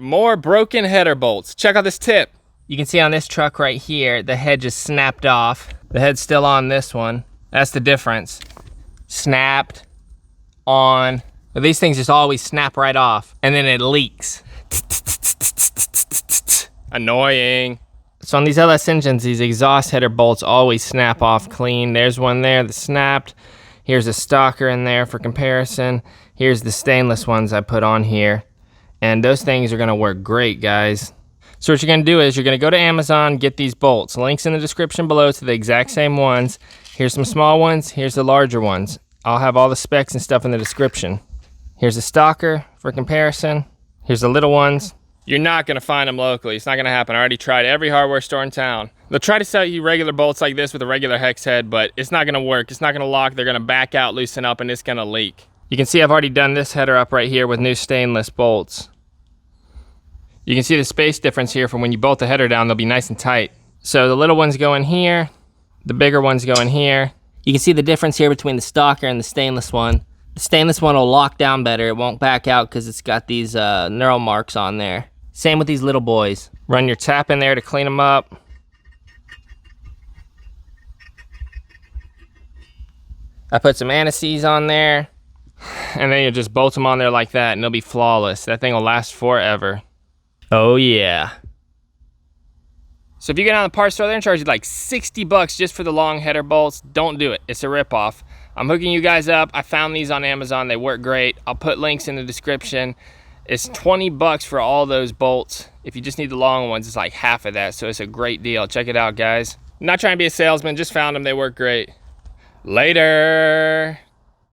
More broken header bolts. Check out this tip. You can see on this truck right here, the head just snapped off. The head's still on this one. That's the difference. Snapped on. But these things just always snap right off, and then it leaks. Annoying. So on these LS engines, these exhaust header bolts always snap off clean. There's one there that snapped. Here's a stalker in there for comparison. Here's the stainless ones I put on here. And those things are gonna work great, guys. So what you're gonna do is you're gonna go to Amazon, get these bolts. Links in the description below to the exact same ones. Here's some small ones, here's the larger ones. I'll have all the specs and stuff in the description. Here's a stalker for comparison. Here's the little ones. You're not gonna find them locally. It's not gonna happen. I already tried every hardware store in town. They'll try to sell you regular bolts like this with a regular hex head, but it's not gonna work. It's not gonna lock. They're gonna back out, loosen up, and it's gonna leak. You can see I've already done this header up right here with new stainless bolts. You can see the space difference here from when you bolt the header down, they'll be nice and tight. So the little ones go in here, the bigger ones go in here. You can see the difference here between the stalker and the stainless one. The stainless one will lock down better. It won't back out because it's got these knurl marks on there. Same with these little boys. Run your tap in there to clean them up. I put some anti-seize on there. And then you just bolt them on there like that and they'll be flawless. That thing will last forever. Oh yeah. So if you get on the parts store, they're gonna charge you like 60 bucks just for the long header bolts. Don't do it, it's a ripoff. I'm hooking you guys up. I found these on Amazon, they work great. I'll put links in the description. It's 20 bucks for all those bolts. If you just need the long ones, it's like half of that, so it's a great deal. Check it out, guys. I'm not trying to be a salesman, just found them, they work great. Later.